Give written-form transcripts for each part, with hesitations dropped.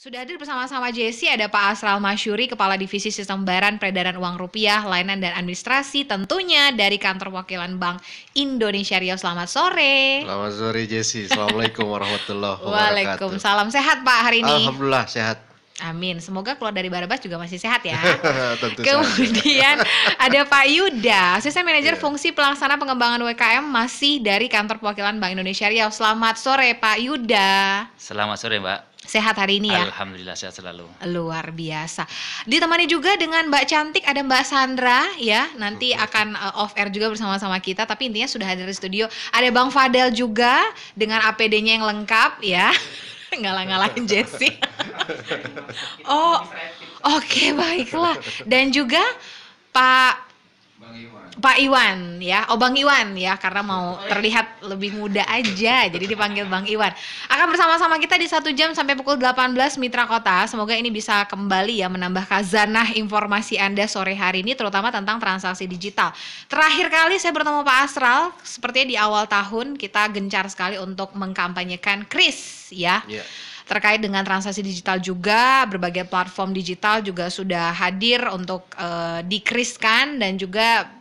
Sudah hadir bersama-sama Jesse, ada Pak Asral Masyuri, Kepala Divisi Sistem Pembayaran Peredaran Uang Rupiah, Layanan dan Administrasi, tentunya dari Kantor Wakilan Bank Indonesia Riau. Selamat sore. Selamat sore Jesse, Assalamualaikum warahmatullahi wabarakatuh. Waalaikumsalam. Sehat Pak hari ini? Alhamdulillah sehat. Amin. Semoga keluar dari Barabas juga masih sehat ya. Tentu Kemudian ada Pak Yuda, Asisten Manajer Iya. Fungsi Pelaksana Pengembangan UMKM masih dari Kantor Perwakilan Bank Indonesia Riau. Selamat sore Pak Yuda. Selamat sore Mbak. Sehat hari ini ya? Alhamdulillah sehat selalu. Luar biasa. Ditemani juga dengan Mbak Cantik, ada Mbak Sandra ya. Nanti akan off air juga bersama-sama kita, tapi intinya sudah hadir di studio. Ada Bang Fadel juga dengan APD-nya yang lengkap ya. Ngalah-ngalahin Jesse. Oh, oke, baiklah. Dan juga Pak Iwan ya, Bang Iwan ya, karena mau terlihat lebih muda aja, jadi dipanggil Bang Iwan. Akan bersama-sama kita di 1 jam sampai pukul 18 Mitra Kota. Semoga ini bisa kembali ya menambah khazanah informasi Anda sore hari ini, terutama tentang transaksi digital. Terakhir kali saya bertemu Pak Asral, sepertinya di awal tahun kita gencar sekali untuk mengkampanyekan KRIS ya. Iya. Terkait dengan transaksi digital juga, berbagai platform digital juga sudah hadir untuk dikriskan, dan juga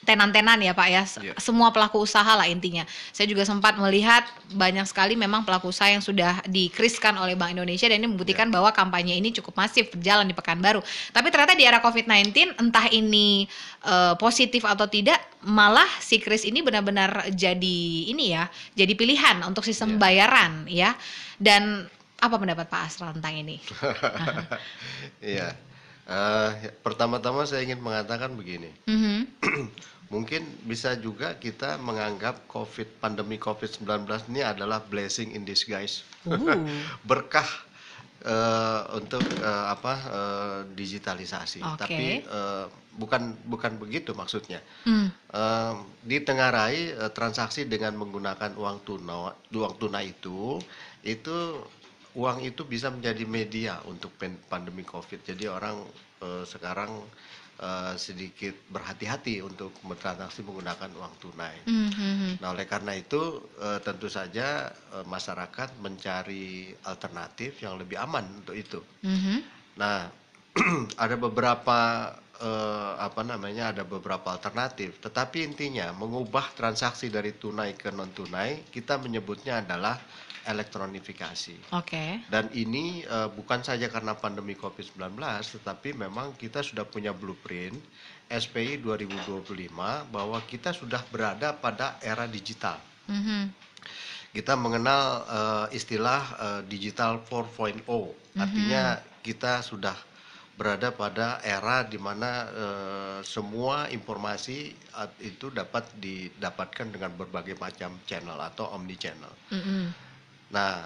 tenan-tenan ya Pak ya, Iya. semua pelaku usaha lah intinya. Saya juga sempat melihat banyak sekali memang pelaku usaha yang sudah dikriskan oleh Bank Indonesia, dan ini membuktikan bahwa kampanye ini cukup masif berjalan di Pekanbaru. Tapi ternyata di era COVID-19, entah ini positif atau tidak, malah si kris ini benar-benar jadi ini ya, jadi pilihan untuk sistem Iya. bayaran ya. Dan apa pendapat Pak Asral tentang ini? Iya. Pertama-tama saya ingin mengatakan begini. Mhm. Mungkin bisa juga kita menganggap pandemi COVID-19 ini adalah blessing in disguise. Berkah untuk digitalisasi. Oke. Tapi bukan begitu maksudnya. Hmm. Ditengarai transaksi dengan menggunakan uang tunai itu uang itu bisa menjadi media untuk pandemi COVID. Jadi orang sekarang sedikit berhati-hati untuk bertransaksi menggunakan uang tunai. Mhm. Nah, oleh karena itu tentu saja masyarakat mencari alternatif yang lebih aman untuk itu. Mhm. Nah, ada beberapa ada beberapa alternatif, tetapi intinya mengubah transaksi dari tunai ke non tunai, kita menyebutnya adalah elektronifikasi. Oke. Dan ini bukan saja karena pandemi COVID-19, tetapi memang kita sudah punya blueprint SPI 2025 bahwa kita sudah berada pada era digital. Mhm. Kita mengenal istilah digital 4.0, artinya kita sudah berada pada era di mana semua informasi itu dapat didapatkan dengan berbagai macam channel atau omni channel. Mhm. Nah,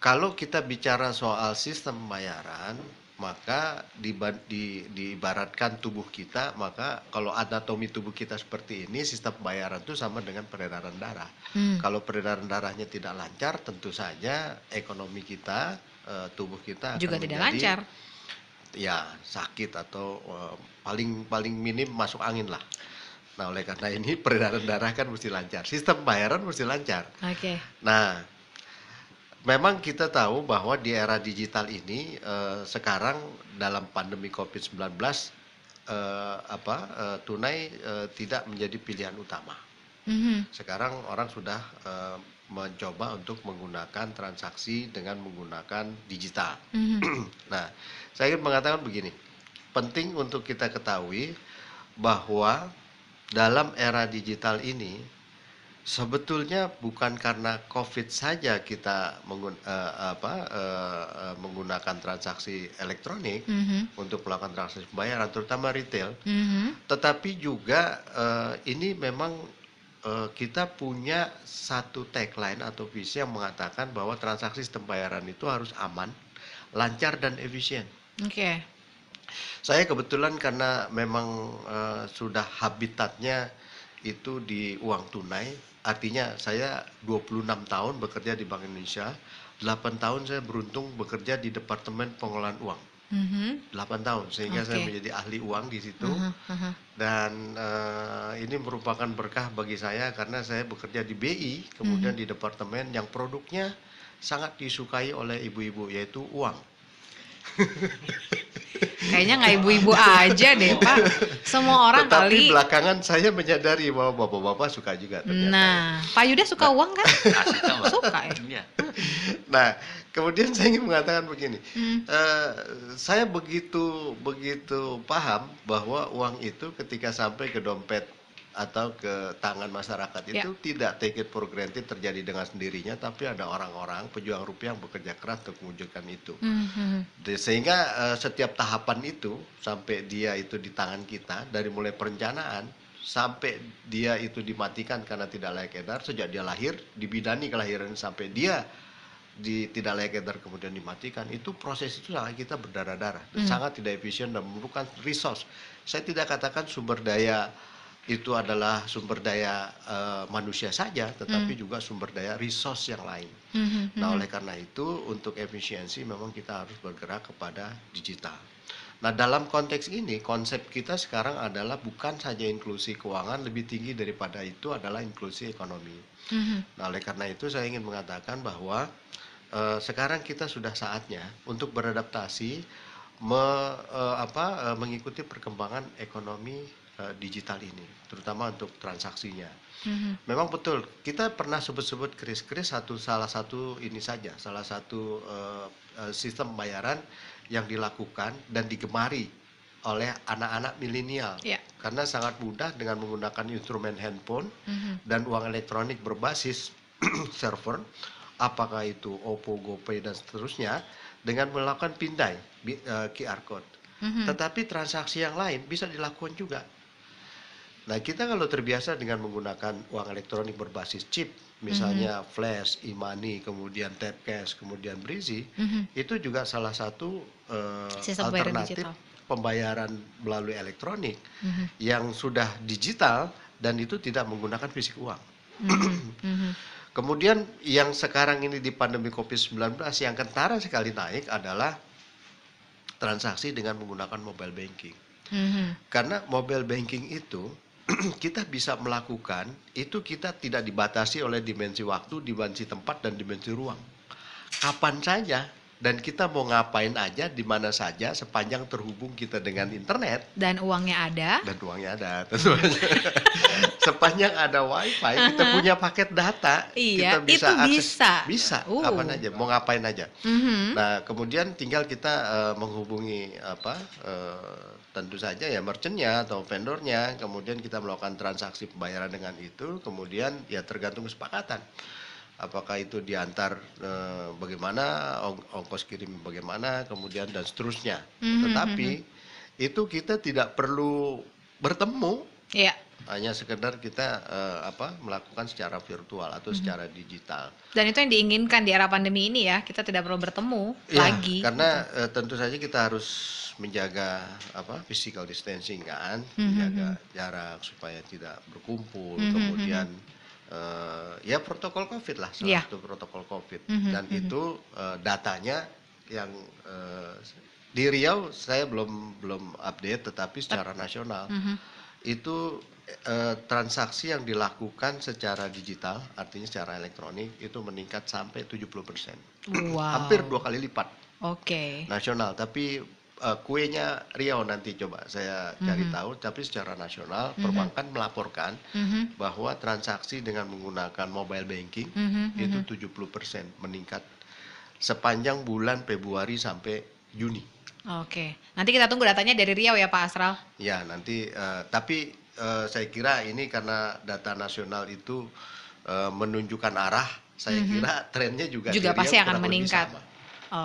kalau kita bicara soal sistem pembayaran, maka diibaratkan tubuh kita, maka kalau anatomi tubuh kita seperti ini, sistem pembayaran itu sama dengan peredaran darah. Kalau peredaran darahnya tidak lancar, tentu saja ekonomi kita, tubuh kita akan Juga tidak menjadi, lancar. ya, sakit atau paling minim masuk angin lah. Nah, oleh karena ini peredaran darah kan mesti lancar, sistem pembayaran mesti lancar. Oke. Nah, memang kita tahu bahwa di era digital ini sekarang dalam pandemi COVID-19 tunai tidak menjadi pilihan utama. Mhm. Sekarang orang sudah mencoba untuk menggunakan transaksi dengan menggunakan digital. Mhm. Nah, saya ingin mengatakan begini, penting untuk kita ketahui bahwa dalam era digital ini sebetulnya bukan karena COVID saja kita menggunakan transaksi elektronik untuk melakukan transaksi pembayaran, terutama retail, tetapi juga ini memang kita punya satu tagline atau visi yang mengatakan bahwa transaksi sistem pembayaran itu harus aman, lancar, dan efisien. Oke. Saya kebetulan karena memang sudah habitatnya itu di uang tunai, artinya saya 26 tahun bekerja di Bank Indonesia, 8 tahun saya beruntung bekerja di Departemen Pengelolaan Uang. 8 tahun, sehingga saya Oke. menjadi ahli uang di situ. Aha. Dan ini merupakan berkah bagi saya karena saya bekerja di BI, kemudian di departemen yang produknya sangat disukai oleh ibu-ibu, yaitu uang. Kayaknya nggak ibu-ibu aja deh Pak, semua orang Tetapi kali. belakangan saya menyadari bahwa bapak-bapak suka juga ternyata. Nah, Pak Yuda suka uang kan? Asik kan, Mbak? Suka ya? Iya. Nah, kemudian saya ingin mengatakan begini, Hmm. saya begitu paham bahwa uang itu ketika sampai ke dompet atau ke tangan masyarakat Ya. itu tidak take it for granted terjadi dengan sendirinya, tapi ada orang-orang pejuang rupiah yang bekerja keras untuk mewujudkan itu. Mhm. Sehingga setiap tahapan itu sampai dia itu di tangan kita, dari mulai perencanaan sampai dia itu dimatikan karena tidak layak edar, sejak dia lahir, dibidani kelahiran sampai dia tidak layak edar kemudian dimatikan, itu proses itu sangat kita berdarah-darah dan sangat tidak efisien dan memerlukan resource. Saya tidak katakan sumber daya itu adalah sumber daya manusia saja, tetapi juga sumber daya resource yang lain. Mhm. Nah, oleh karena itu untuk efisiensi memang kita harus bergerak kepada digital. Nah, dalam konteks ini konsep kita sekarang adalah bukan saja inklusi keuangan, lebih tinggi daripada itu adalah inklusi ekonomi. Mhm. Nah, oleh karena itu saya ingin mengatakan bahwa sekarang kita sudah saatnya untuk beradaptasi mengikuti perkembangan ekonomi digital ini, terutama untuk transaksinya. Mhm. Memang betul, kita pernah sebut-sebut kris-kris salah satu sistem pembayaran yang dilakukan dan digemari oleh anak-anak milenial. Ya. Karena sangat mudah dengan menggunakan instrumen handphone Mhm. dan uang elektronik berbasis server, apakah itu OPPO, GoPay dan seterusnya, dengan melakukan pindai QR code. Mhm. Tetapi transaksi yang lain bisa dilakukan juga. Nah, kita kalau terbiasa dengan menggunakan uang elektronik berbasis chip, misalnya flash, e-money, kemudian tap cash, kemudian Breezy, Mhm. itu juga salah satu Sistem pembayaran alternatif digital. pembayaran melalui elektronik Mhm. yang sudah digital dan itu tidak menggunakan fisik uang. Mhm. Mhm. Kemudian yang sekarang ini di pandemi COVID-19 yang kentara sekali naik adalah transaksi dengan menggunakan mobile banking. Mhm. Karena mobile banking itu kita bisa melakukan, itu kita tidak dibatasi oleh dimensi waktu, dimensi tempat, dan dimensi ruang. Kapan saja, dan kita mau ngapain aja, di mana saja, sepanjang terhubung kita dengan internet, Dan uangnya ada. dan uangnya ada, tentu saja. Sepanjang ada wifi, kita punya paket data, Iya, kita bisa itu akses, bisa. bisa, Uh. kapan aja, mau ngapain aja. Mhm. Nah, kemudian tinggal kita menghubungi tentu saja ya merchantnya atau vendornya, kemudian kita melakukan transaksi pembayaran dengan itu, kemudian ya tergantung kesepakatan. Apakah itu diantar bagaimana, ongkos kirim bagaimana, kemudian dan seterusnya. Mhm. Tetapi itu kita tidak perlu bertemu, Iya. hanya sekedar kita melakukan secara virtual atau secara digital. Dan itu yang diinginkan di era pandemi ini ya, kita tidak perlu bertemu Ya, lagi. karena tentu saja kita harus menjaga physical distancing kan, menjaga jarak supaya tidak berkumpul, kemudian ya protokol COVID lah, salah Iya. satu protokol COVID. Mhm, Dan itu datanya yang di Riau saya belum update, tetapi secara nasional itu transaksi yang dilakukan secara digital, artinya secara elektronik itu meningkat sampai 70%. Wow. Hampir 2 kali lipat Oke. nasional, tapi kuenya Riau nanti coba saya cari tahu, tapi secara nasional perbankan melaporkan Mhm. bahwa transaksi dengan menggunakan mobile banking Mhm. itu 70% meningkat sepanjang bulan Februari sampai Juni. Oke. Nanti kita tunggu datanya dari Riau ya Pak Asral. Ya, nanti tapi saya kira ini karena data nasional itu menunjukkan arah, saya kira trennya juga di Riau Pasti akan kurang lebih meningkat. sama.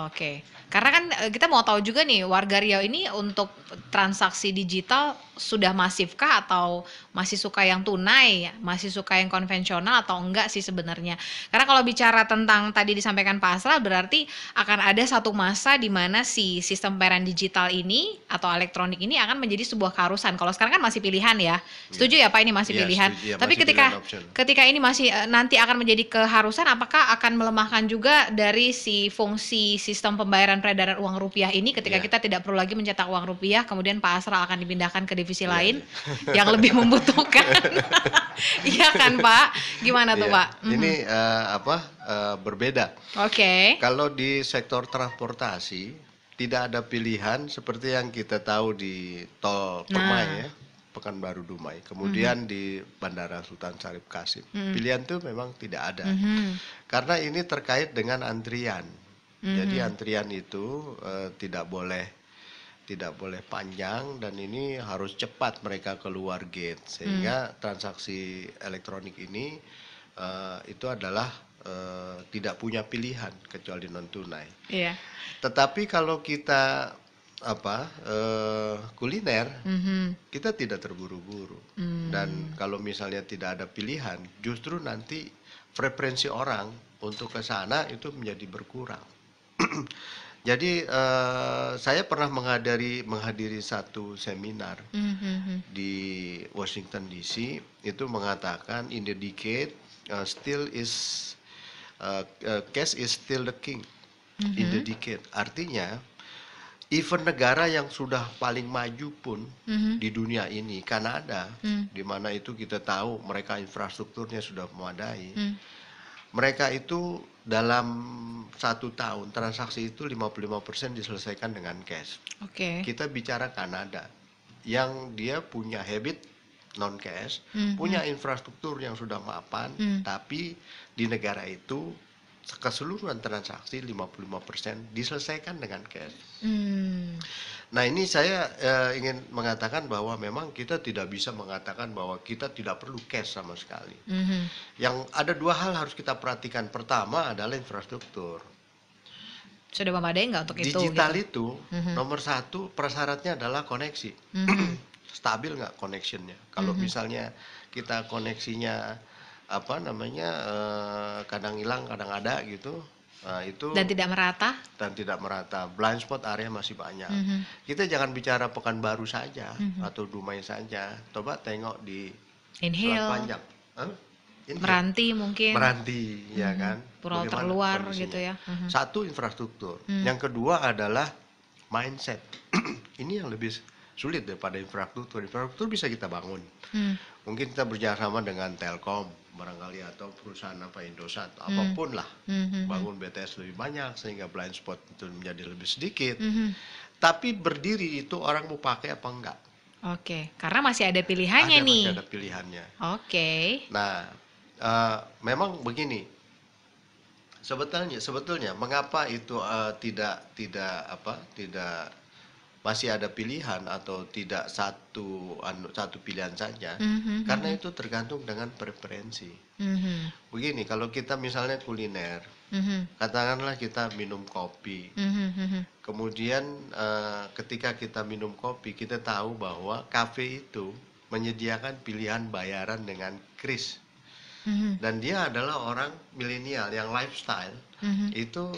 Oke. Karena kan kita mau tahu juga nih warga Riau ini untuk transaksi digital sudah masifkah atau masih suka yang tunai, masih suka yang konvensional atau enggak sih sebenarnya. Karena kalau bicara tentang tadi disampaikan Pak Asral berarti akan ada satu masa di mana si sistem pembayaran digital ini atau elektronik ini akan menjadi sebuah keharusan. Kalau sekarang kan masih pilihan ya. Setuju ya Pak, ini masih Iya, pilihan. setuju. Ya, Tapi masih ketika pilihan option. ketika ini masih nanti akan menjadi keharusan, apakah akan melemahkan juga dari si fungsi si sistem pembayaran peredaran uang rupiah ini ketika Iya. kita tidak perlu lagi mencetak uang rupiah, kemudian Pak Asral akan dipindahkan ke divisi Iya, lain yang lebih membutuhkan. Iya kan Pak? Gimana tuh Iya. Pak? Ini berbeda. Oke. Kalau di sektor transportasi tidak ada pilihan seperti yang kita tahu di tol Permai ya, Pekanbaru Dumai, kemudian di Bandara Sultan Syarif Kasim. Pilihan itu memang tidak ada. Karena ini terkait dengan antrian. Jadi antrian itu tidak boleh panjang dan ini harus cepat mereka keluar gate sehingga transaksi elektronik ini itu adalah tidak punya pilihan kecuali non tunai. Iya. Tetapi kalau kita kuliner, kita tidak terburu-buru. Dan kalau misalnya tidak ada pilihan, justru nanti preferensi orang untuk ke sana itu menjadi berkurang. Jadi saya pernah menghadiri satu seminar di Washington DC, itu mengatakan in the decade cash is still the king in the decade. Artinya even negara yang sudah paling maju pun di dunia ini, Kanada, di mana itu kita tahu mereka infrastrukturnya sudah memadai, mereka itu dalam 1 tahun transaksi itu 55% diselesaikan dengan cash. Oke. Kita bicara Kanada yang dia punya habit non cash, punya infrastruktur yang sudah mapan, tapi di negara itu keseluruhan transaksi 55% diselesaikan dengan cash. Nah ini saya ingin mengatakan bahwa memang kita tidak bisa mengatakan bahwa kita tidak perlu cash sama sekali. Yang ada 2 hal harus kita perhatikan. Pertama adalah infrastruktur. Sudah memadai nggak untuk itu? Digital gitu? itu nomor 1 persyaratnya adalah koneksi. Stabil nggak connectionnya? Kalau misalnya kita koneksinya kadang hilang kadang ada gitu, nah itu Dan tidak merata? blind spot area masih banyak. Kita jangan bicara Pekanbaru saja atau Dumai saja, coba tengok di Selat Panjang, Meranti mungkin. Meranti ya kan, Pulau bagaimana terluar kondisinya? gitu ya. Satu infrastruktur, yang kedua adalah mindset. Ini yang lebih sulit daripada infrastruktur. Infrastruktur bisa kita bangun. Mungkin kita bekerjasama dengan Telkom barangkali atau perusahaan Indosat apapun lah, bangun BTS lebih banyak sehingga blind spot itu menjadi lebih sedikit. Tapi berdiri itu orang mau pakai apa enggak? Oke, karena masih ada pilihannya nih. Masih ada pilihannya. Oke. Nah, memang begini. Sebetulnya mengapa itu tidak masih ada pilihan atau tidak satu pilihan saja, karena itu tergantung dengan preferensi. Begini, kalau kita misalnya kuliner, katakanlah kita minum kopi, kemudian ketika kita minum kopi kita tahu bahwa kafe itu menyediakan pilihan bayaran dengan kris, dan dia adalah orang milenial yang lifestyle itu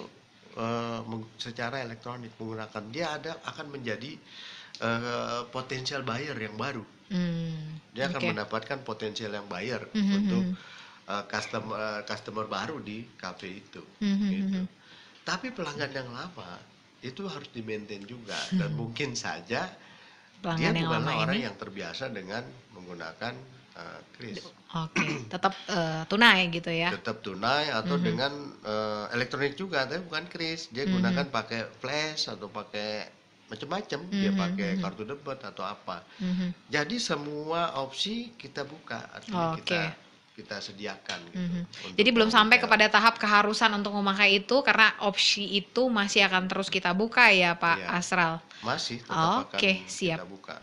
secara elektronik menggunakan, dia akan menjadi potensial buyer yang baru. Dia akan mendapatkan potensial yang buyer untuk customer baru di cafe itu. Gitu. Tapi pelanggan yang lama itu harus di-maintain juga, dan mungkin saja Pelanggan dia yang bukanlah lama orang ini. yang terbiasa dengan menggunakan kris. Oke, tetap tunai gitu ya. Tetap tunai atau dengan elektronik juga, tapi bukan kris. Dia gunakan pakai flash atau pakai macam-macam. Dia pakai kartu debit atau apa. Jadi semua opsi kita buka, artinya kita sediakan gitu. Untuk Jadi belum sampai retail. kepada tahap keharusan untuk memakai itu, karena opsi itu masih akan terus kita buka ya Pak Iya. Asral. Masih tetap Oke, akan siap. kita buka.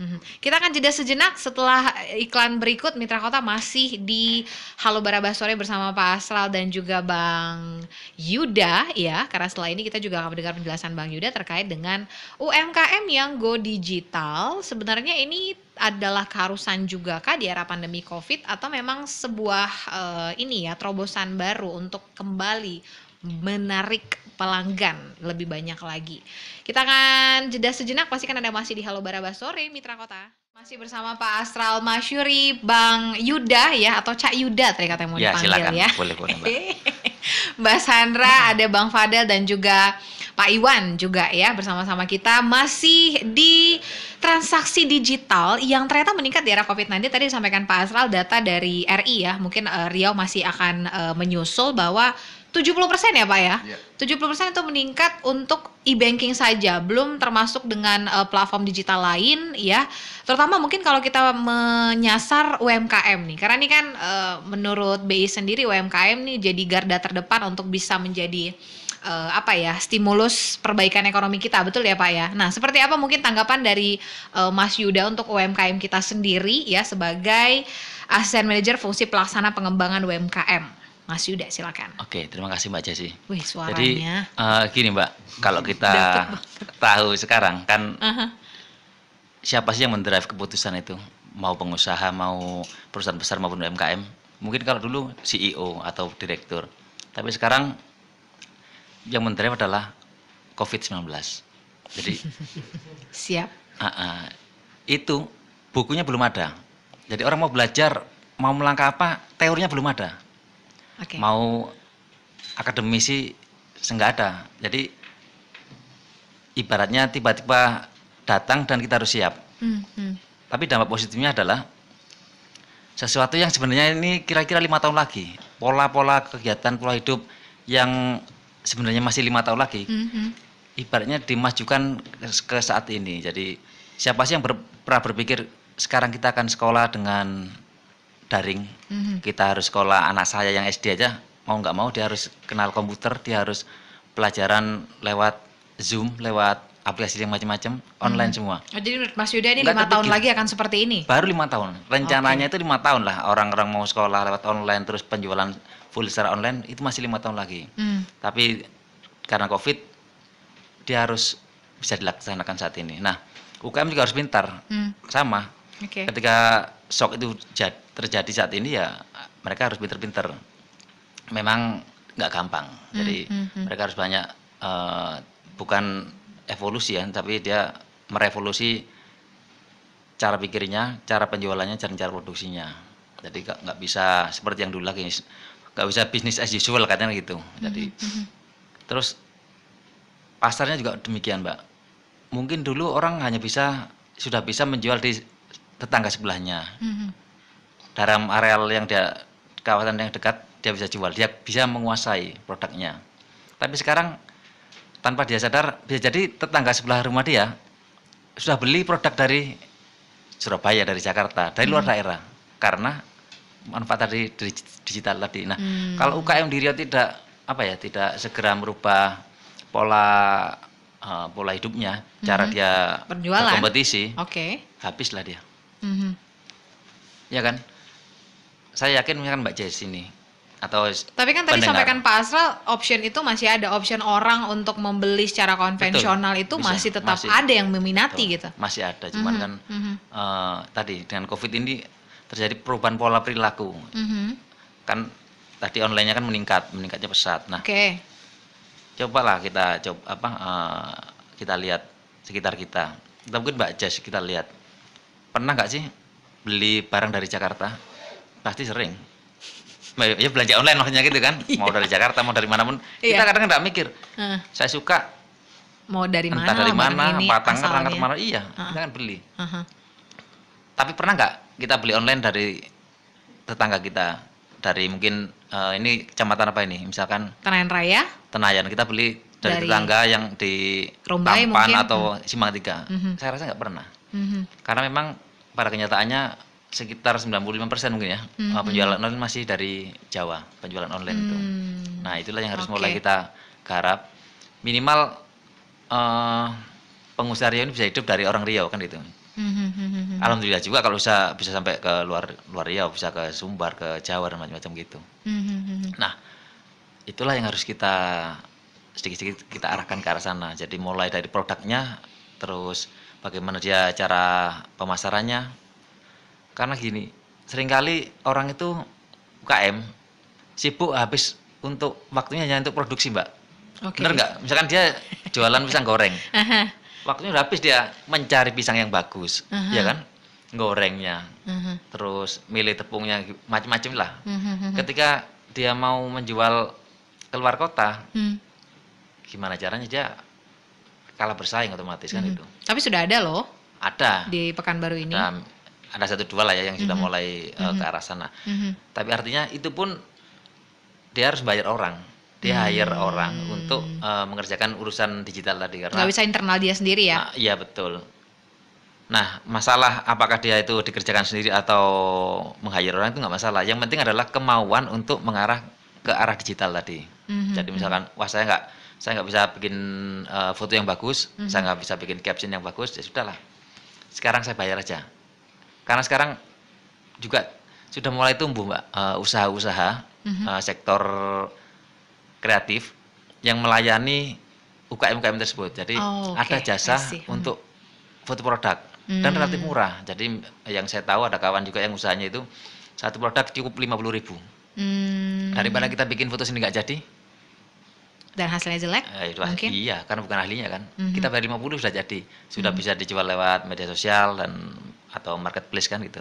Kita akan jeda sejenak. Setelah iklan berikut, Mitra Kota masih di Halo Barabas Sore bersama Pak Asral dan juga Bang Yuda ya. Karena setelah ini kita juga akan mendengar penjelasan Bang Yuda terkait dengan UMKM yang go digital. Sebenarnya ini adalah keharusan juga kah di era pandemi COVID, atau memang sebuah terobosan baru untuk kembali menarik pelanggan lebih banyak lagi. Kita akan jeda sejenak, pastikan Anda masih di Halo Barabas Sore, Mitra Kota. Masih bersama Pak Asral Masyuri, Bang Yuda ya, atau Cak Yuda tadi katanya mau Ya, dipanggil silakan. ya. Boleh, Mbak. Mbak Sandra, ada Bang Fadel dan juga Pak Iwan juga ya bersama-sama kita masih di transaksi digital yang ternyata meningkat di era COVID-19. Tadi disampaikan Pak Asral data dari RI ya, mungkin Riau masih akan menyusul bahwa 70% ya Pak ya? Iya. 70% itu meningkat untuk e-banking saja, belum termasuk dengan platform digital lain ya. Terutama mungkin kalau kita menyasar UMKM nih, karena ini kan menurut BI sendiri UMKM nih jadi garda terdepan untuk bisa menjadi stimulus perbaikan ekonomi kita, betul ya Pak ya? Nah, seperti apa mungkin tanggapan dari Mas Yuda untuk UMKM kita sendiri ya sebagai Asisten Manajer Fungsi Pelaksana Pengembangan UMKM? Mas Yuda silakan. Oke, terima kasih Mbak Jessy. Wih, Jadi suaranya. gini Mbak, kalau kita Dapet tahu sekarang kan Aha. siapa sih yang mendrive keputusan itu? Mau pengusaha, mau perusahaan besar maupun UMKM. Mungkin kalau dulu CEO atau direktur. Tapi sekarang yang mendrive adalah COVID-19. Jadi Siap. itu bukunya belum ada. Jadi orang mau belajar, mau melangkah apa, teorinya belum ada. Oke. Mau akademisi enggak ada. Jadi ibaratnya tiba-tiba datang dan kita harus siap. Tapi dampak positifnya adalah sesuatu yang sebenarnya ini kira-kira 5 tahun lagi, pola-pola kegiatan, pola hidup yang sebenarnya masih 5 tahun lagi, ibaratnya dimajukan ke saat ini. Jadi siapa sih yang pernah berpikir sekarang kita akan sekolah dengan daring, kita harus sekolah, anak saya yang SD aja mau nggak mau dia harus kenal komputer, dia harus pelajaran lewat Zoom, lewat aplikasi yang macam-macam, online semua. Oh, jadi menurut Mas Yuda ini Nggak 5 tahun terpikir. lagi akan seperti ini? Baru 5 tahun, rencananya itu 5 tahun lah, orang-orang mau sekolah lewat online, terus penjualan full secara online, itu masih 5 tahun lagi. Tapi karena COVID, dia harus bisa dilaksanakan saat ini. Nah, UKM juga harus pintar, sama. Oke. Ketika shock itu terjadi saat ini ya mereka harus pinter-pinter. Memang nggak gampang. Jadi mereka harus banyak bukan evolusi ya, tapi dia merevolusi cara pikirnya, cara penjualannya, cara produksinya. Jadi nggak bisa seperti yang dulu lagi, nggak bisa bisnis as usual katanya gitu. Jadi terus pasarnya juga demikian Mbak. Mungkin dulu orang hanya sudah bisa menjual di tetangga sebelahnya. Dalam areal yang kawasan yang dekat dia bisa jual, dia bisa menguasai produknya. Tapi sekarang tanpa dia sadar bisa jadi tetangga sebelah rumah dia sudah beli produk dari Surabaya, dari Jakarta, dari luar daerah karena manfaat dari digital tadi. Nah, kalau UKM di Riau tidak segera merubah pola hidupnya, cara dia Berjualan. berkompetisi, Oke. habislah dia. Ya kan? Saya yakin misalkan Mbak Jess ini atau Tapi kan tadi pendengar, sampaikan Pak Asral, option itu masih ada, option orang untuk membeli secara konvensional itu bisa, masih tetap masih. ada yang meminati gitu. masih ada, cuman kan tadi dengan COVID ini terjadi perubahan pola perilaku. Kan tadi online-nya kan meningkatnya pesat. Nah, Oke. cobalah kita lihat sekitar kita. Kita mungkin Mbak Jess kita lihat. Pernah nggak sih beli barang dari Jakarta? Pasti sering. Ya belanja online maksudnya gitu kan. Mau dari Jakarta, mau dari manapun. Kita Iya. kadang nggak mikir. Saya suka Mau dari mana? entah dari barang mana, ini batang asalnya? kemana. Iya, kita kan beli. Aha. Tapi pernah nggak kita beli online dari tetangga kita? Dari mungkin ini kecamatan apa ini? Misalkan Tenayan Raya? Tenayan, kita beli dari tetangga yang di Rumbai Tampan mungkin. atau Simpang 3. Saya rasa nggak pernah. Karena memang pada kenyataannya sekitar 95% mungkin ya penjualan online masih dari Jawa, penjualan online itu. Nah, itulah yang harus mulai kita garap. Minimal pengusaha Riau ini bisa hidup dari orang Riau kan gitu. Alhamdulillah juga kalau bisa sampai ke luar Riau, bisa ke Sumbar, ke Jawa dan macam-macam gitu. Nah, itulah yang harus kita sedikit-sedikit kita arahkan ke arah sana. Jadi mulai dari produknya, terus bagaimana dia cara pemasarannya. Karena gini, seringkali orang itu UKM sibuk habis untuk waktunya hanya untuk produksi, Mbak. Oke. Bener nggak? Misalkan dia jualan pisang goreng, waktunya udah habis dia mencari pisang yang bagus, ya kan? Gorengnya, terus milih tepungnya, macam-macam lah. Ketika dia mau menjual keluar kota, gimana caranya dia kalah bersaing otomatis kan itu. Tapi sudah ada loh Ada. di Pekanbaru ini. Ada 1-2 lah ya yang sudah mulai ke arah sana. Tapi artinya itu pun dia harus bayar orang. Dia hire orang untuk mengerjakan urusan digital tadi karena Nggak bisa internal dia sendiri ya. iya betul. Nah, masalah apakah dia itu dikerjakan sendiri atau meng-hire orang itu nggak masalah. Yang penting adalah kemauan untuk mengarah ke arah digital tadi. Jadi misalkan, wah saya nggak bisa bikin foto yang bagus, saya nggak bisa bikin caption yang bagus, ya sudahlah. Sekarang saya bayar aja. Karena sekarang juga sudah mulai tumbuh Mbak usaha-usaha sektor kreatif yang melayani UKM-UKM tersebut. Jadi ada jasa untuk foto produk dan relatif murah. Jadi yang saya tahu ada kawan juga yang usahanya itu satu produk cukup 50.000. Daripada kita bikin foto sendiri nggak jadi dan hasilnya jelek mungkin. Iya, karena bukan ahlinya kan. Kita bayar 50 sudah jadi, sudah bisa dijual lewat media sosial dan atau marketplace kan gitu.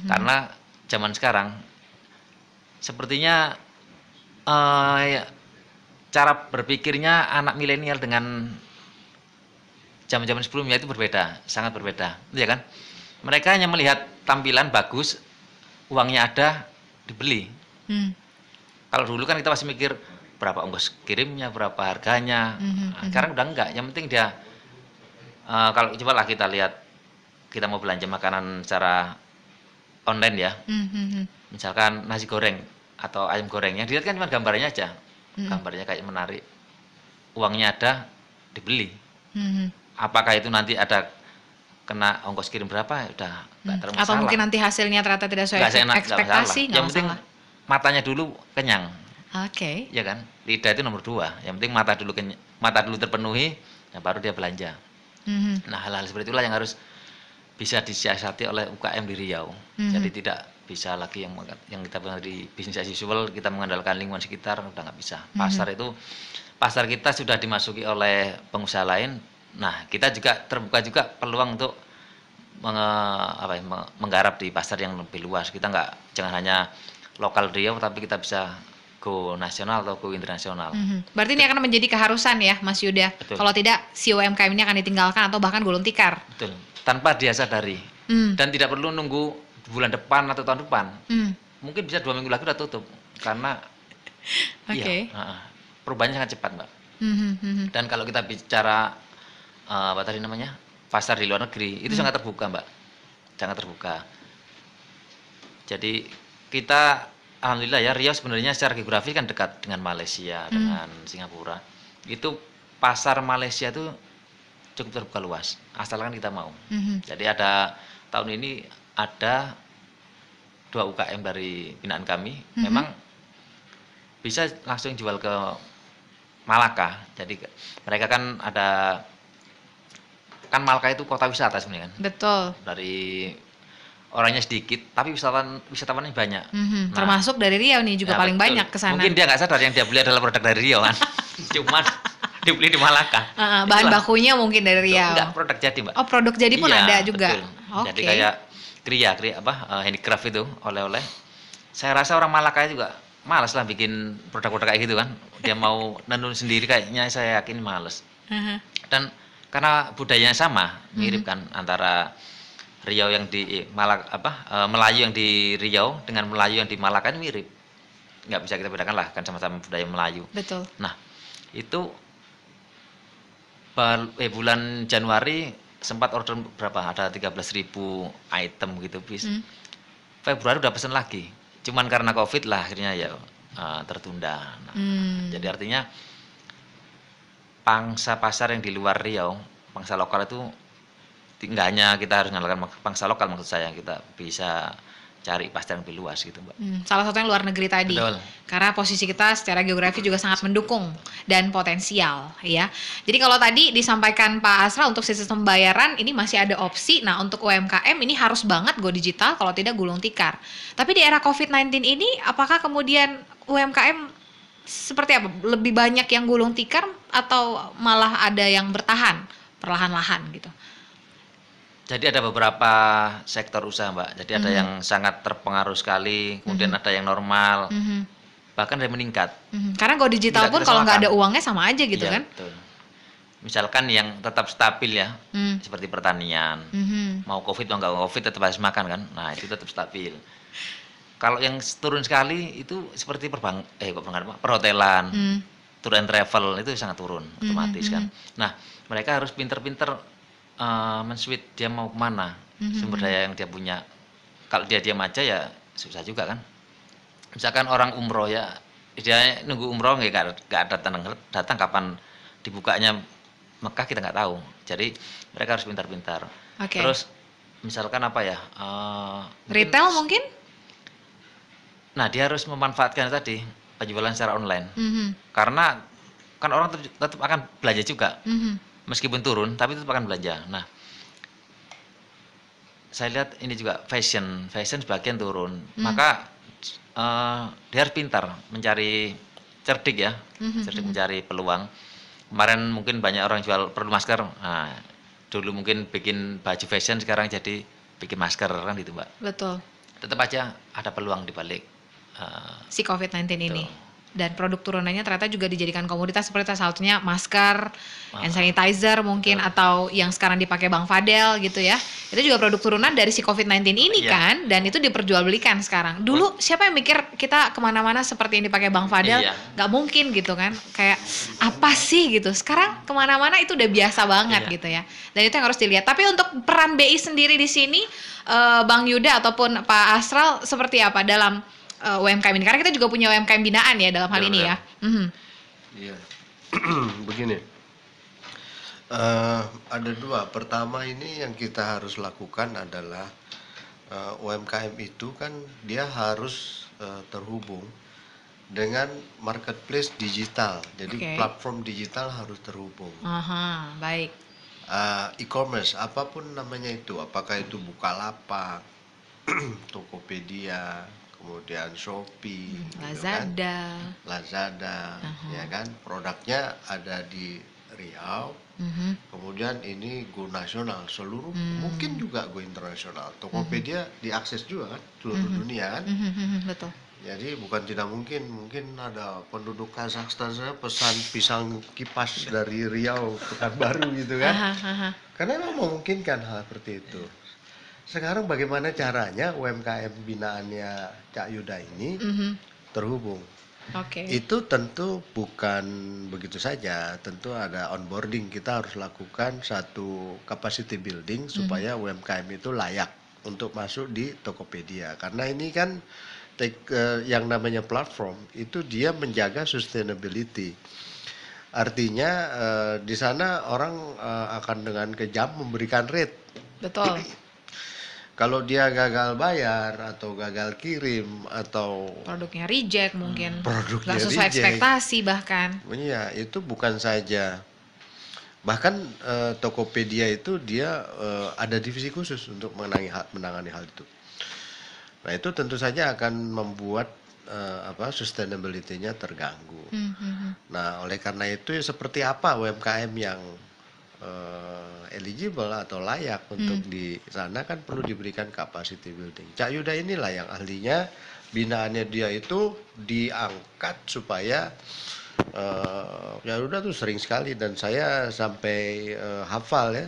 Karena zaman sekarang sepertinya ya, cara berpikirnya anak milenial dengan zaman-zaman sebelumnya itu berbeda, sangat berbeda, ya kan? Mereka hanya melihat tampilan bagus, uangnya ada, dibeli. Kalau dulu kan kita masih mikir berapa ongkos kirimnya, berapa harganya. Sekarang udah enggak. Yang penting dia kalau coba lah kita lihat, kita mau belanja makanan secara online ya. Misalkan nasi goreng atau ayam goreng, yang dilihat kan cuma gambarnya aja. Gambarnya kayak menarik. Uangnya ada, dibeli. Apakah itu nanti ada kena ongkos kirim berapa? Udah enggak terlalu masalah. Atau mungkin nanti hasilnya ternyata tidak sesuai ekspektasi, yang penting matanya dulu kenyang. Oke. Ya kan, lidah itu nomor 2. Yang penting mata dulu terpenuhi, ya baru dia belanja. Nah, hal-hal seperti itulah yang harus bisa disiasati oleh UKM di Riau. Jadi tidak bisa lagi yang kita bilang di bisnis as usual, kita mengandalkan lingkungan sekitar, udah nggak bisa. Pasar kita sudah dimasuki oleh pengusaha lain. Nah, kita juga terbuka juga peluang untuk menggarap di pasar yang lebih luas. Kita jangan hanya lokal Riau, tapi kita bisa go nasional atau go internasional. Berarti ini akan menjadi keharusan ya, Mas Yuda. Betul. Kalau tidak, si UMKM ini akan ditinggalkan atau bahkan gulung tikar. Betul. Tanpa dia sadari. Dan tidak perlu nunggu bulan depan atau tahun depan. Mungkin bisa 2 minggu lagi udah tutup. Karena perubahannya sangat cepat, Mbak. Dan kalau kita bicara apa tadi namanya, pasar di luar negeri, itu sangat terbuka, Mbak. Sangat terbuka. Jadi kita alhamdulillah ya, Riau sebenarnya secara geografi kan dekat dengan Malaysia, dengan Singapura. Itu pasar Malaysia itu cukup terbuka luas, asalkan kita mau. Jadi tahun ini ada 2 UKM dari binaan kami, memang bisa langsung jual ke Malaka. Jadi mereka kan Malaka itu kota wisata sebenarnya kan. Betul. Dari orangnya sedikit, tapi wisatawannya banyak. Nah, termasuk dari Riau nih juga paling betul. banyak ke sana. Mungkin dia nggak sadar yang dia beli adalah produk dari Riau kan. Cuman dibeli di Malaka. Bahan bakunya mungkin dari Riau. Enggak, produk jadi, Mbak. Oh, produk jadi pun ada juga. Jadi kayak kriya handicraft itu, oleh-oleh. Saya rasa orang Malaka juga malas lah bikin produk-produk kayak gitu kan. Dia mau nenun sendiri kayaknya saya yakin malas. Dan karena budayanya sama, mirip kan antara Riau yang di Melayu yang di Riau dengan Melayu yang di Malaka kan mirip. Nggak bisa kita bedakan lah, kan sama-sama budaya Melayu. Betul. Nah, itu bulan Januari sempat order berapa? Ada 13.000 item gitu, bis. Februari udah pesen lagi. Cuman karena Covid lah akhirnya ya tertunda. Nah, jadi artinya pangsa pasar yang di luar Riau, pangsa lokal itu nggak hanya kita harus mengandalkan pangsa lokal, maksud saya kita bisa cari pasar yang lebih luas gitu, Mbak. Salah satunya luar negeri tadi. Betul. Karena posisi kita secara geografi juga sangat mendukung dan potensial ya. Jadi kalau tadi disampaikan Pak Asra untuk sistem pembayaran ini masih ada opsi. Nah, untuk UMKM ini harus banget go digital, kalau tidak gulung tikar. Tapi di era COVID-19 ini apakah kemudian UMKM seperti apa? Lebih banyak yang gulung tikar atau malah ada yang bertahan perlahan-lahan gitu? Jadi ada beberapa sektor usaha, Mbak. Jadi ada yang sangat terpengaruh sekali, kemudian ada yang normal, bahkan ada yang meningkat. Karena go digital pun kalau nggak ada uangnya sama aja gitu iya, kan? Betul. misalkan yang tetap stabil ya, Hmm. seperti pertanian, Mhm. mau COVID mau nggak COVID tetap harus makan kan, nah itu tetap stabil. Kalau yang turun sekali itu seperti perhotelan, Hmm. tour and travel itu sangat turun otomatis kan. Nah, mereka harus pinter-pinter men-switch dia mau kemana, sumber daya yang dia punya. Kalau dia diam aja ya susah juga kan. Misalkan orang umroh ya, dia nunggu umroh nggak datang kapan dibukanya Mekah kita nggak tahu. Jadi mereka harus pintar-pintar. Oke. Terus misalkan apa ya? Retail mungkin? Nah, dia harus memanfaatkan tadi penjualan secara online. Mhm. Karena kan orang tetap akan belanja juga. Mhm. Meskipun turun, tapi tetap akan belanja. Nah, saya lihat ini juga fashion sebagian turun. Maka dia harus pintar mencari cerdik ya, cerdik mencari peluang. Kemarin mungkin banyak orang jual perlu masker. Nah, dulu mungkin bikin baju fashion, sekarang jadi bikin masker kan gitu, Mbak. Betul. Tetap aja ada peluang di balik Si COVID-19 ini. Betul. Dan produk turunannya ternyata juga dijadikan komoditas seperti salah satunya masker, hand sanitizer mungkin, atau yang sekarang dipakai Bang Fadel gitu ya. Itu juga produk turunan dari si COVID-19 ini Iya. kan, dan itu diperjualbelikan sekarang. Dulu siapa yang mikir kita kemana-mana seperti yang dipakai Bang Fadel? Iya. Nggak mungkin gitu kan, kayak apa sih gitu. Sekarang kemana-mana itu udah biasa banget Iya. gitu ya. Dan itu yang harus dilihat. Tapi untuk peran BI sendiri di sini, Bang Yuda ataupun Pak Asral seperti apa dalam UMKM ini? Karena kita juga punya UMKM binaan ya dalam hal ini ya. Mhm. Iya. Begini. Ada dua. Pertama ini yang kita harus lakukan adalah UMKM itu kan dia harus terhubung dengan marketplace digital. Jadi Oke. platform digital harus terhubung. Aha, baik. E-commerce apapun namanya itu, apakah itu Bukalapak, Tokopedia, kemudian Shopee, gitu kan. Lazada, ya kan, produknya ada di Riau, Mhm. kemudian ini go nasional seluruh, mungkin juga go internasional. Tokopedia diakses juga kan seluruh dunia kan. Betul. Jadi bukan tidak mungkin, mungkin ada penduduk Kazakhstan saya pesan pisang kipas dari Riau ke Pekanbaru gitu kan. Aha, aha. Karena memang memungkinkan hal seperti itu. Sekarang bagaimana caranya UMKM binaannya Cak Yuda ini Mhm. terhubung? Oke. Itu tentu bukan begitu saja, tentu ada onboarding. Kita harus lakukan satu capacity building supaya UMKM itu layak untuk masuk di Tokopedia. Karena ini kan yang namanya platform itu dia menjaga sustainability. Artinya di sana orang akan dengan kejam memberikan rate. Betul. Kalau dia gagal bayar atau gagal kirim atau Produknya reject mungkin. produknya Nggak sesuai reject. ekspektasi bahkan. Iya, itu bukan saja. Bahkan Tokopedia itu dia ada divisi khusus untuk menangani hal itu. Nah, itu tentu saja akan membuat sustainability-nya terganggu. Nah, oleh karena itu seperti apa UMKM yang eligible atau layak untuk di sana kan perlu diberikan capacity building. Cak Yuda inilah yang ahlinya, binaannya dia itu diangkat supaya Cak Yuda tuh sering sekali dan saya sampai hafal ya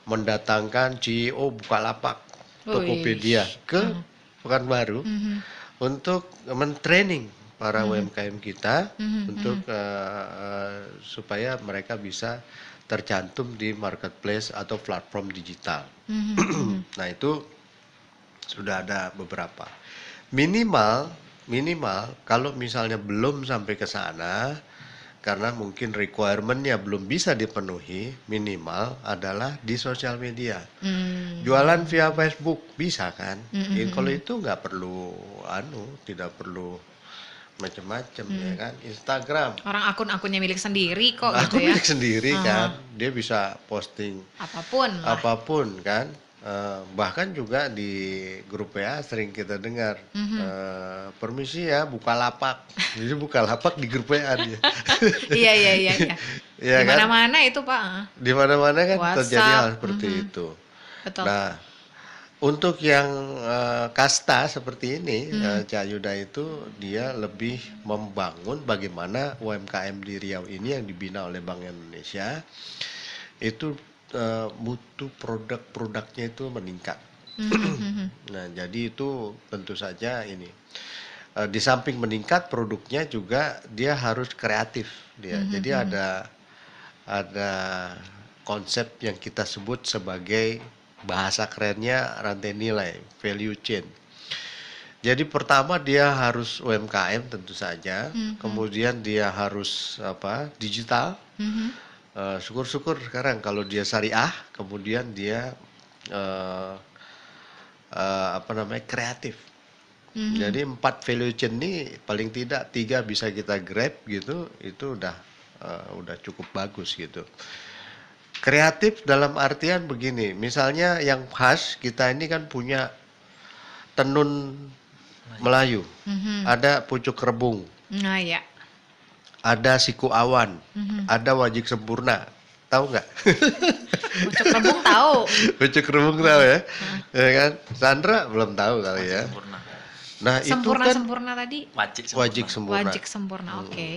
mendatangkan CEO Bukalapak, Tokopedia ke Pekanbaru untuk mentraining para UMKM kita untuk supaya mereka bisa tercantum di marketplace atau platform digital. Nah, itu sudah ada beberapa. Minimal kalau misalnya belum sampai ke sana karena mungkin requirement-nya belum bisa dipenuhi, minimal adalah di sosial media. Jualan via Facebook bisa kan? Kalau itu nggak perlu tidak perlu macam-macam ya kan. Instagram Orang akun-akunnya milik sendiri kok aku gitu ya. milik sendiri kan, dia bisa posting Apapun lah. apapun kan. Bahkan juga di grup WA sering kita dengar permisi ya Bukalapak. Jadi Bukalapak di grup WA dia. Iya. Ya Di kan? mana-mana itu Pak. Di mana-mana kan terjadi WhatsApp, hal seperti itu. Betul. Nah, untuk yang kasta seperti ini, Cak Yuda itu dia lebih membangun bagaimana UMKM di Riau ini yang dibina oleh Bank Indonesia itu mutu produknya itu meningkat. Nah, jadi itu tentu saja ini. Di samping meningkat produknya juga dia harus kreatif dia. Jadi ada konsep yang kita sebut sebagai bahasa kerennya rantai nilai, value chain. Jadi pertama dia harus UMKM tentu saja, kemudian dia harus digital. Syukur-syukur sekarang kalau dia syariah, kemudian dia kreatif. Jadi 4 value chain ini paling tidak 3 bisa kita grab gitu, itu udah cukup bagus gitu. Kreatif dalam artian begini, misalnya yang khas kita ini kan punya tenun Melayu, ada pucuk rebung, Nah ya. ada siku awan, ada wajik sempurna, tahu nggak? Pucuk rebung tahu. Pucuk rebung tahu ya, ya kan? Sandra belum tahu kali ya. Sempurna. Nah Sempurna itu kan sempurna tadi. wajik sempurna. Wajik sempurna, oke.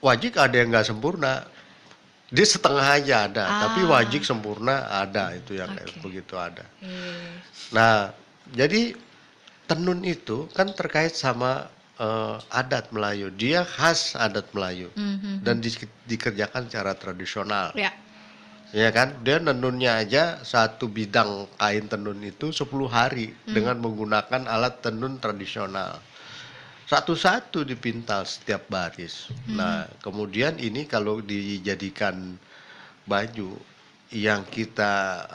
Wajik ada yang nggak sempurna, dia setengah aja ada, tapi wajik sempurna ada, itu yang kayak begitu ada. Nah, jadi tenun itu kan terkait sama adat Melayu, dia khas adat Melayu dan dikerjakan secara tradisional. Ya. Ya kan, dia nenunnya aja satu bidang kain tenun itu 10 hari dengan menggunakan alat tenun tradisional. Satu-satu dipintal setiap baris. Nah, kemudian ini kalau dijadikan baju yang kita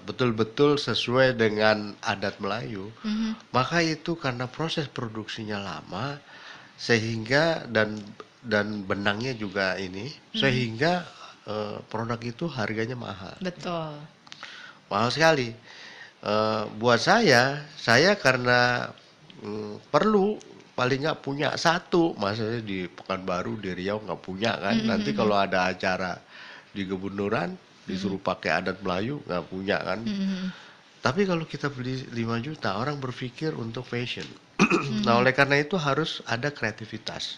betul-betul sesuai dengan adat Melayu, maka itu karena proses produksinya lama sehingga dan benangnya juga ini sehingga produk itu harganya mahal. Betul. Mahal sekali. Buat saya karena perlu paling nggak punya satu, maksudnya di Pekanbaru, di Riau nggak punya kan. Nanti kalau ada acara di Kebunuran disuruh pakai adat Melayu nggak punya kan. Tapi kalau kita beli 5 juta, orang berpikir untuk fashion. Nah, oleh karena itu harus ada kreativitas.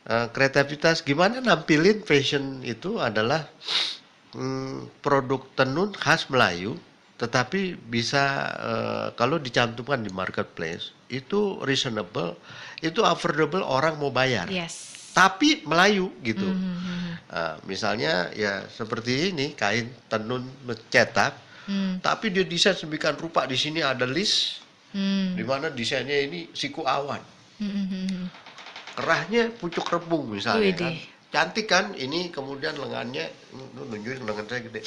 Kreativitas gimana nampilin fashion itu adalah produk tenun khas Melayu, tetapi bisa kalau dicantumkan di marketplace itu reasonable, itu affordable, orang mau bayar. Yes. Tapi Melayu gitu. Misalnya ya seperti ini kain tenun cetak, tapi dia desain sedemikian rupa, di sini ada list, di mana desainnya ini siku awan. Kerahnya pucuk rebung misalnya kan. Cantik kan, ini kemudian lengannya, nunjukin lengan saya gede.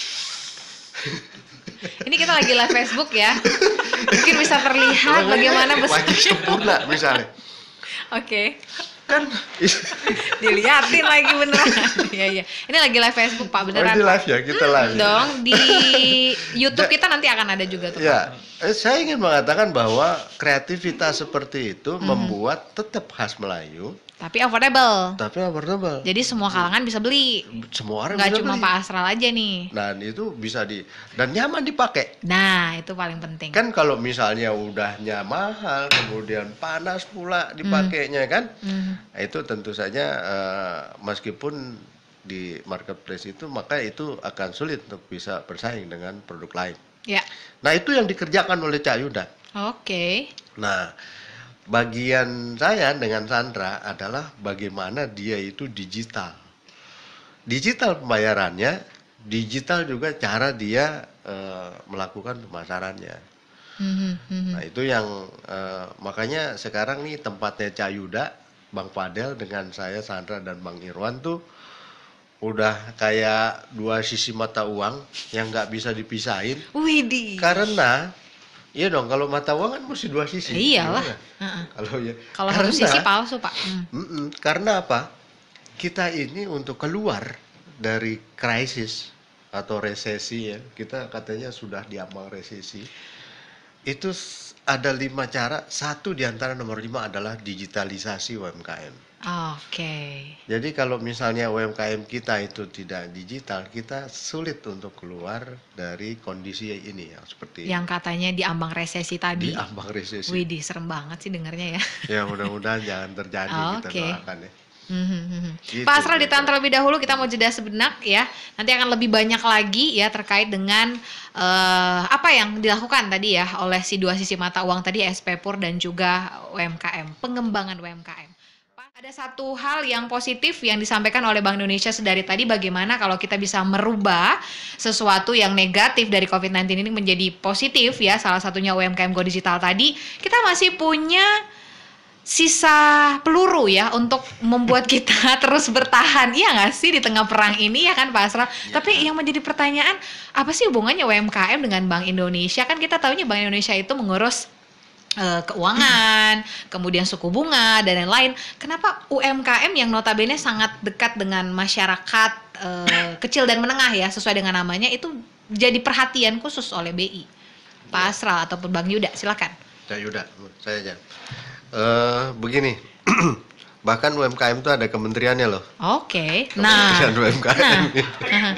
Ini kita lagi live Facebook ya. Mungkin bisa terlihat bagaimana besar. Wajik sempurna misalnya. Oke. Kan Diliatin lagi beneran. Iya. Ini lagi live Facebook Pak, beneran. di live ya, kita live. Dong, di YouTube kita nanti akan ada juga tuh. Ya, saya ingin mengatakan bahwa kreativitas seperti itu membuat tetap khas Melayu, tapi affordable. Jadi semua kalangan bisa beli. Semua orang nggak bisa cuma beli. Pak Astral aja nih. Dan itu bisa dan nyaman dipakai. Nah, itu paling penting. Kan kalau misalnya udahnya mahal, kemudian panas pula dipakainya kan, nah, itu tentu saja meskipun di marketplace itu, maka itu akan sulit untuk bisa bersaing dengan produk lain. Ya. Nah, itu yang dikerjakan oleh Cak Yuda. Oke. Nah, bagian saya dengan Sandra adalah bagaimana dia itu digital. Digital pembayarannya, digital juga cara dia melakukan pemasarannya. Nah, itu yang makanya sekarang nih tempatnya Cak Yuda, Bang Fadel dengan saya, Sandra dan Bang Irwan tuh udah kayak dua sisi mata uang yang nggak bisa dipisahin. Widih. Karena iya dong, kalau mata uang kan mesti dua sisi. Iyalah. Kalau satu sisi palsu Pak. Karena apa? Kita ini untuk keluar dari krisis atau resesi ya, kita katanya sudah diambang resesi. Itu ada 5 cara. Satu di antara nomor 5 adalah digitalisasi UMKM. Oke. Jadi kalau misalnya UMKM kita itu tidak digital, kita sulit untuk keluar dari kondisi ini ya, seperti yang katanya diambang resesi tadi. Diambang resesi. Widih, serem banget sih dengarnya ya. Ya mudah-mudahan jangan terjadi, kita doakan ya. Gitu, Pak Asral kira-kira. ditahan terlebih dahulu, kita mau jeda sejenak ya. Nanti akan lebih banyak lagi ya terkait dengan apa yang dilakukan tadi ya oleh si dua sisi mata uang tadi, SP Pur dan juga UMKM, pengembangan UMKM. Pak, ada satu hal yang positif yang disampaikan oleh Bank Indonesia sedari tadi, bagaimana kalau kita bisa merubah sesuatu yang negatif dari COVID-19 ini menjadi positif ya, salah satunya UMKM Go Digital tadi. Kita masih punya sisa peluru ya untuk membuat kita terus bertahan, iya nggak sih, di tengah perang ini ya kan Pak Asral? Ya. Tapi yang menjadi pertanyaan, apa sih hubungannya UMKM dengan Bank Indonesia? Kan kita tahunya Bank Indonesia itu mengurus keuangan, kemudian suku bunga dan lain-lain. Kenapa UMKM yang notabene sangat dekat dengan masyarakat kecil dan menengah ya, sesuai dengan namanya, itu jadi perhatian khusus oleh BI? Pak Asral ataupun Bang Yuda, silakan. Saya Yuda, saya aja. Begini, bahkan UMKM itu ada kementeriannya loh. Oke, nah, Kementerian UMKM. nah,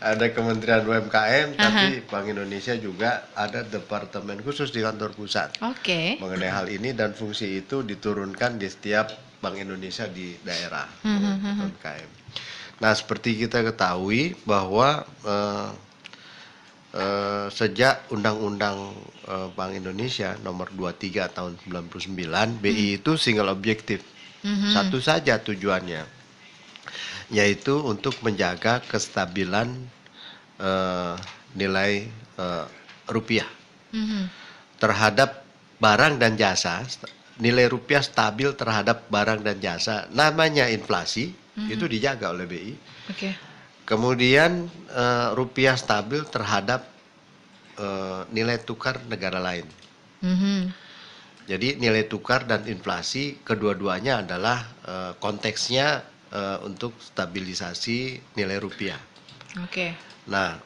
Ada Kementerian UMKM, tapi Bank Indonesia juga ada departemen khusus di kantor pusat oke, mengenai hal ini, dan fungsi itu diturunkan di setiap Bank Indonesia di daerah UMKM. Nah, seperti kita ketahui bahwa sejak Undang-Undang Bank Indonesia nomor 23 tahun 99, BI itu single objektif. Satu saja tujuannya, yaitu untuk menjaga kestabilan nilai rupiah terhadap barang dan jasa. Nilai rupiah stabil terhadap barang dan jasa, namanya inflasi, itu dijaga oleh BI. oke, Kemudian rupiah stabil terhadap nilai tukar negara lain. Jadi nilai tukar dan inflasi kedua-duanya adalah konteksnya untuk stabilisasi nilai rupiah. oke, Nah,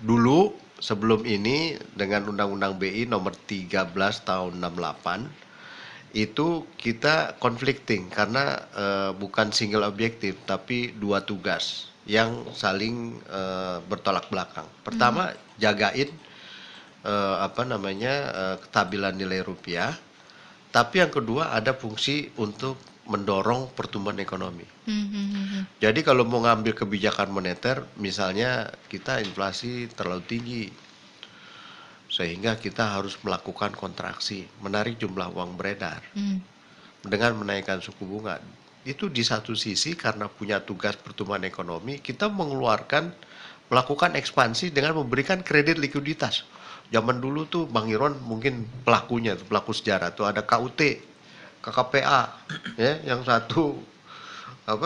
dulu sebelum ini dengan Undang-Undang BI nomor 13 tahun 68 itu kita conflicting karena bukan single objektif tapi dua tugas yang saling bertolak belakang. Pertama, jagain kestabilan nilai rupiah, tapi yang kedua ada fungsi untuk mendorong pertumbuhan ekonomi. Jadi kalau mau ngambil kebijakan moneter, misalnya kita inflasi terlalu tinggi, sehingga kita harus melakukan kontraksi, menarik jumlah uang beredar dengan menaikkan suku bunga. Itu di satu sisi karena punya tugas pertumbuhan ekonomi, kita melakukan ekspansi dengan memberikan kredit likuiditas. Zaman dulu tuh Bang Iron mungkin pelakunya, pelaku sejarah tuh ada KUT, KKPA, ya, yang satu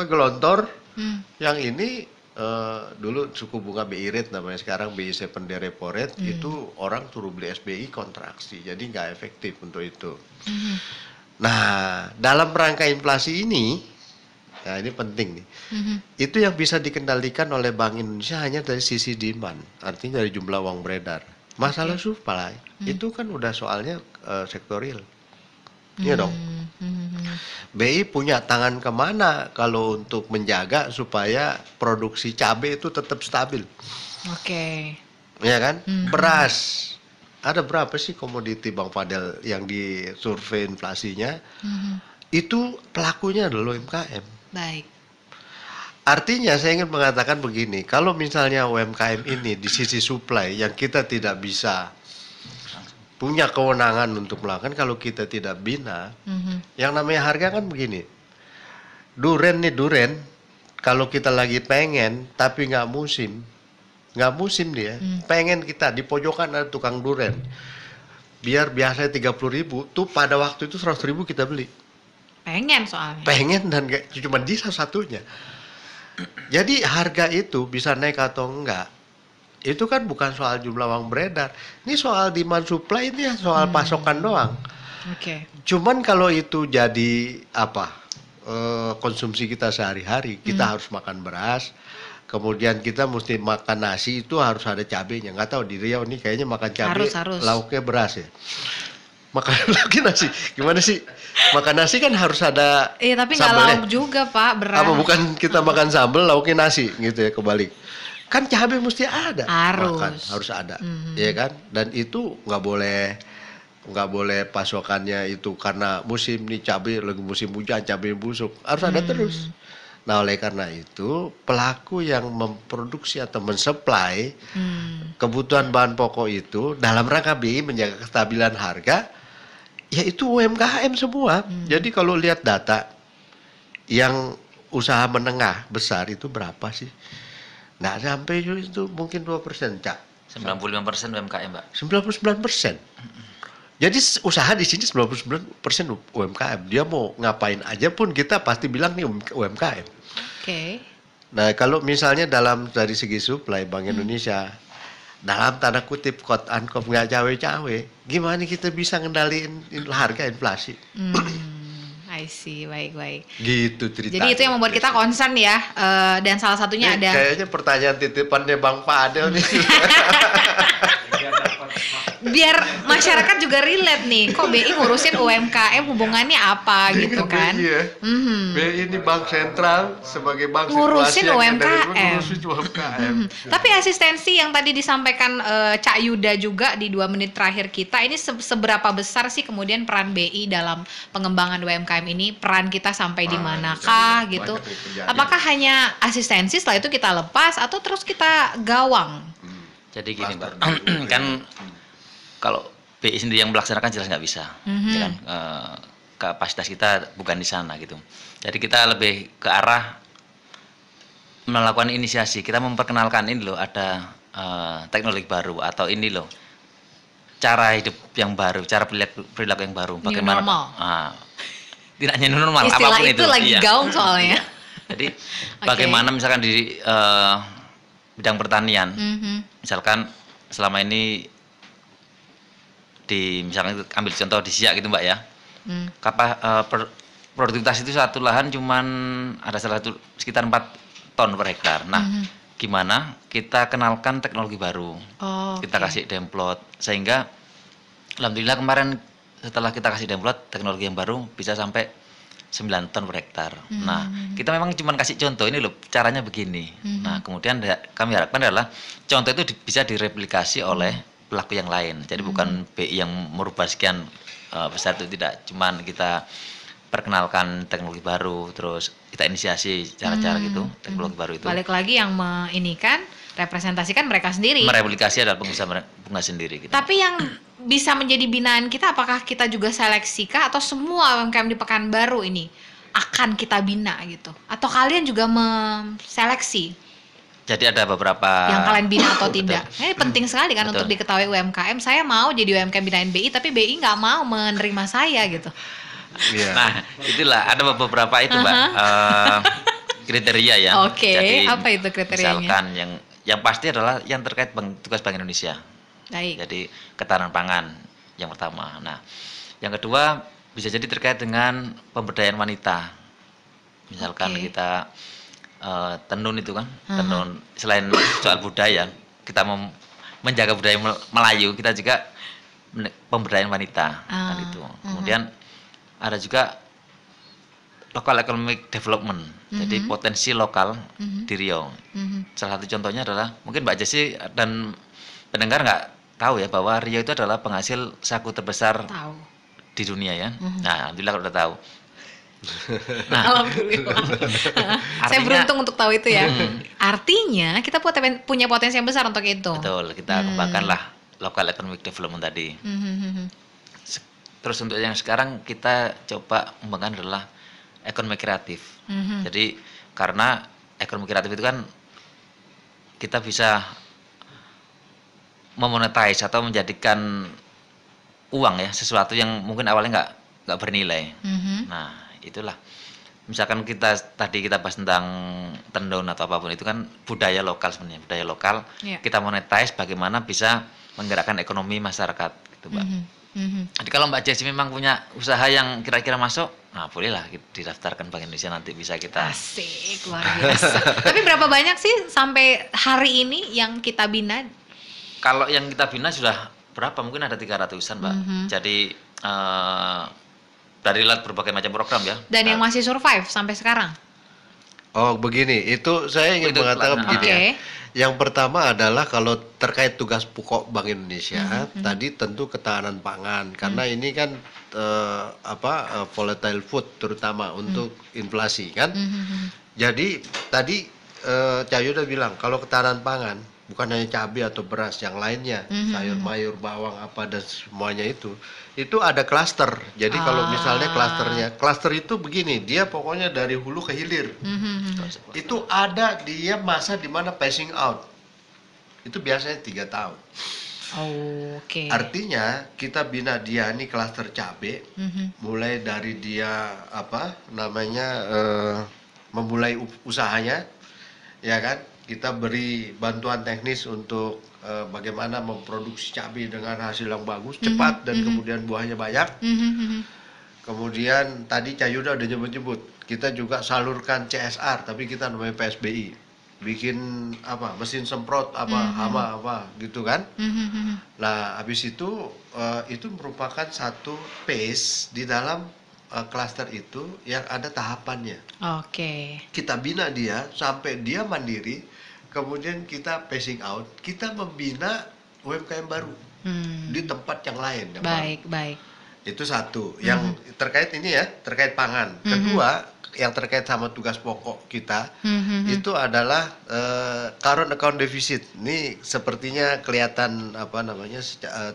gelontor, yang ini dulu suku bunga BI rate namanya, sekarang BI 7-day repo rate, itu orang suruh beli SBI kontraksi, jadi nggak efektif untuk itu. Nah, dalam rangka inflasi ini, nah ini penting nih, itu yang bisa dikendalikan oleh Bank Indonesia hanya dari sisi demand, artinya dari jumlah uang beredar. Masalah supply itu kan udah soalnya sektorial, iya dong. BI punya tangan kemana kalau untuk menjaga supaya produksi cabai itu tetap stabil, oke, ya kan? Beras, ada berapa sih komoditi Bang Fadel yang disurvei inflasinya? Itu pelakunya adalah UMKM. baik, Artinya saya ingin mengatakan begini, kalau misalnya UMKM ini di sisi supply yang kita tidak bisa punya kewenangan untuk melakukan, kalau kita tidak bina, yang namanya harga kan begini, duren, kalau kita lagi pengen tapi nggak musim dia, pengen kita di pojokan ada tukang duren, biar biasanya 30.000, tuh pada waktu itu 100.000 kita beli. pengen soalnya. Pengen dan cuma di satu-satunya. Jadi harga itu bisa naik atau enggak, itu kan bukan soal jumlah uang beredar. Ini soal demand supply, ini ya soal pasokan doang. Oke, Cuman kalau itu jadi konsumsi kita sehari-hari, kita harus makan beras, kemudian kita mesti makan nasi, itu harus ada cabenya. Nggak tahu di Riau nih kayaknya makan cabai, Harus. lauknya beras ya. Makan lauknya nasi, gimana sih? Makan nasi kan harus ada iya tapi nggak sambalnya. lauk juga Pak, beras. Apa bukan kita makan sambal, lauknya nasi gitu ya, kebalik. Kan cabai mesti ada. Harus. Makan, harus ada. Ya kan? Dan itu nggak boleh nggak boleh pasokannya itu karena musim nih cabai lagi musim hujan cabai busuk harus ada terus. Nah oleh karena itu pelaku yang memproduksi atau mensuplai kebutuhan bahan pokok itu dalam rangka BI menjaga kestabilan harga, yaitu UMKM semua. Jadi kalau lihat data yang usaha menengah besar itu berapa sih? Nggak sampai itu mungkin 2%, Cak. 95% UMKM, Mbak. 99%. Jadi usaha di sini 99% UMKM. Dia mau ngapain aja pun kita pasti bilang nih UMKM. Oke. Nah kalau misalnya dari segi supply Bank Indonesia dalam tanda kutip quote unquote nggak cawe-cawe, gimana kita bisa ngendaliin harga inflasi? I see, baik. Gitu ceritanya. Jadi itu yang membuat kita concern ya, dan salah satunya ada. Kayaknya pertanyaan titipannya Bang Fadel nih. Biar masyarakat juga relate nih, kok BI ngurusin UMKM hubungannya apa gitu kan? Iya. BI ini bank sentral sebagai bank Ngurusin situasi yang UMKM. ngurusin UMKM. Tapi asistensi yang tadi disampaikan Cak Yuda juga di 2 menit terakhir kita, ini seberapa besar sih kemudian peran BI dalam pengembangan UMKM ini? Peran kita sampai di manakah gitu? Apakah hanya asistensi setelah itu kita lepas atau terus kita gawang? Jadi gini, Mbak, kan kalau BI sendiri yang melaksanakan jelas nggak bisa, ya kan? Kapasitas kita bukan di sana gitu. Jadi kita lebih ke arah melakukan inisiasi, kita memperkenalkan ini loh ada teknologi baru atau ini loh cara hidup yang baru, cara perilaku yang baru. Bagaimana? New normal. Tidak hanya new normal, Istilah apapun itu lagi gaung soalnya. Jadi bagaimana misalkan di bidang pertanian, misalkan selama ini misalkan ambil contoh di Siak gitu Mbak ya, produktivitas itu satu lahan cuman ada sekitar 4 ton per hektar. Nah, gimana kita kenalkan teknologi baru, kita kasih demplot sehingga alhamdulillah kemarin setelah kita kasih demplot teknologi yang baru bisa sampai 9 ton per hektar. Nah, kita memang cuma kasih contoh ini loh caranya begini. Nah, kemudian kami harapkan adalah contoh itu bisa direplikasi oleh pelaku yang lain. Jadi bukan BI yang merubah sekian besar itu, tidak. Cuman kita perkenalkan teknologi baru, terus kita inisiasi cara-cara gitu teknologi baru itu. Balik lagi yang representasikan mereka sendiri. Mereplikasi adalah pengusaha sendiri. Gitu. Tapi yang bisa menjadi binaan kita, apakah kita juga seleksi kah atau semua UMKM di Pekanbaru ini akan kita bina gitu? Atau kalian juga seleksi? Jadi ada beberapa yang kalian bina atau tidak. Ini penting sekali kan untuk diketahui UMKM. Saya mau jadi UMKM binain BI, tapi BI nggak mau menerima saya gitu. Nah, itulah ada beberapa itu Mbak kriteria ya. Oke, apa itu kriterianya? Misalkan yang pasti adalah yang terkait tugas Bank Indonesia. Baik. Jadi ketahanan pangan yang pertama. Nah, yang kedua bisa jadi terkait dengan pemberdayaan wanita. Misalkan kita tenun itu kan, tenun selain soal budaya, kita menjaga budaya Melayu, kita juga pemberdayaan wanita kan itu. Kemudian ada juga local economic development, jadi potensi lokal di Riau. Salah satu contohnya adalah mungkin Mbak Jessy dan pendengar nggak tahu ya bahwa Riau itu adalah penghasil sagu terbesar di dunia ya. Nah, alhamdulillah kalau udah tahu. Nah, alhamdulillah. Saya beruntung untuk tahu itu ya. Artinya kita punya potensi yang besar untuk itu. Betul, kita kembangkanlah local economic development tadi. Terus untuk yang sekarang kita coba mengembangkan adalah ekonomi kreatif. Jadi karena ekonomi kreatif itu kan kita bisa memonetize atau menjadikan uang ya sesuatu yang mungkin awalnya nggak bernilai. Nah, itulah misalkan tadi kita bahas tentang tenun atau apapun itu kan budaya lokal sebenarnya, budaya lokal kita monetize bagaimana bisa menggerakkan ekonomi masyarakat gitu Mbak. Jadi kalau Mbak Jessy memang punya usaha yang kira-kira masuk, nah bolehlah didaftarkan Bank Indonesia, nanti bisa kita. Asik, luar biasa. Tapi berapa banyak sih sampai hari ini yang kita bina? Kalau yang kita bina sudah berapa? Mungkin ada 300-an Mbak. Jadi dari berbagai macam program ya. Dan yang masih survive sampai sekarang? Oh begini, itu saya ingin Itu mengatakan pelaksanaan. begini ya. Oke. Yang pertama adalah kalau terkait tugas pokok Bank Indonesia, Mhm. tadi tentu ketahanan pangan, karena ini kan volatile food terutama untuk inflasi kan. Mhm. Jadi tadi Cak Yuda bilang kalau ketahanan pangan bukan hanya cabai atau beras, yang lainnya, sayur mayur, bawang apa dan semuanya itu ada klaster. Jadi kalau misalnya klaster itu begini, dia pokoknya dari hulu ke hilir. Itu ada dia masa di mana passing out. Itu biasanya 3 tahun. Oke. Artinya kita bina dia nih klaster cabai, mulai dari dia memulai usahanya, ya kan? Kita beri bantuan teknis untuk bagaimana memproduksi cabai dengan hasil yang bagus, cepat dan kemudian buahnya banyak. Kemudian tadi Cak Yuda udah nyebut-nyebut, kita juga salurkan CSR, tapi kita namanya PSBI, bikin mesin semprot hama gitu kan. Nah habis itu merupakan satu phase di dalam klaster itu yang ada tahapannya. Oke. Kita bina dia sampai dia mandiri, kemudian kita passing out, kita membina UMKM baru di tempat yang lain. Baik, baik. Itu satu. Yang terkait ini ya, terkait pangan. Kedua, yang terkait sama tugas pokok kita itu adalah current account deficit. Ini sepertinya kelihatan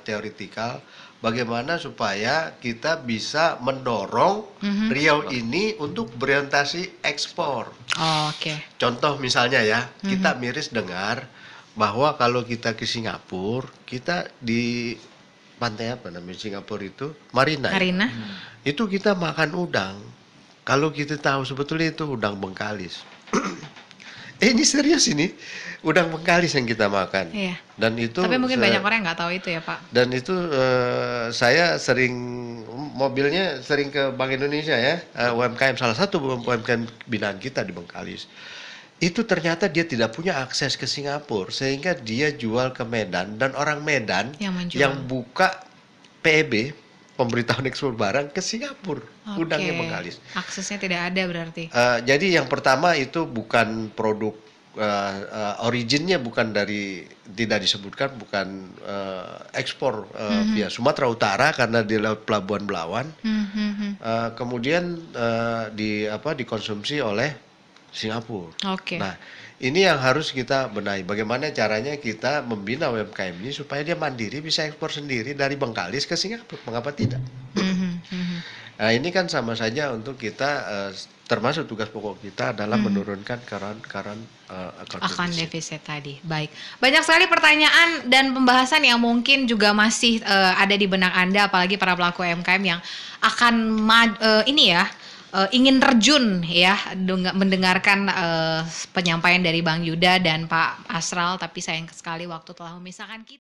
teoretikal. Bagaimana supaya kita bisa mendorong Riau ini untuk berorientasi ekspor. Oke. Contoh misalnya ya, kita miris dengar bahwa kalau kita ke Singapura, kita di pantai Singapura itu Marina. Karina. Itu kita makan udang. Kalau kita tahu sebetulnya itu udang bengkalis. Ini serius ini, udang bengkalis yang kita makan. Iya. Dan itu. Tapi mungkin banyak orang yang nggak tahu itu ya Pak. Dan itu saya mobilnya sering ke Bank Indonesia ya, UMKM, salah satu UMKM binaan kita di Bengkalis. Itu ternyata dia tidak punya akses ke Singapura, sehingga dia jual ke Medan, dan orang Medan yang buka PEB, pemberitahuan ekspor barang, ke Singapura, udangnya Bengkalis. Aksesnya tidak ada berarti. Jadi yang pertama itu bukan produk originnya tidak disebutkan, bukan ekspor via Sumatera Utara karena di laut Pelabuhan Belawan. Kemudian dikonsumsi oleh Singapura. Nah, ini yang harus kita benahi. Bagaimana caranya kita membina UMKM ini supaya dia mandiri, bisa ekspor sendiri dari Bengkalis ke Singapura. Mengapa tidak? Nah, ini kan sama saja untuk kita, termasuk tugas pokok kita adalah menurunkan current account deficit tadi. Baik. Banyak sekali pertanyaan dan pembahasan yang mungkin juga masih ada di benak Anda, apalagi para pelaku UMKM yang akan ingin terjun ya mendengarkan penyampaian dari Bang Yuda dan Pak Asral, tapi sayang sekali waktu telah memisahkan kita.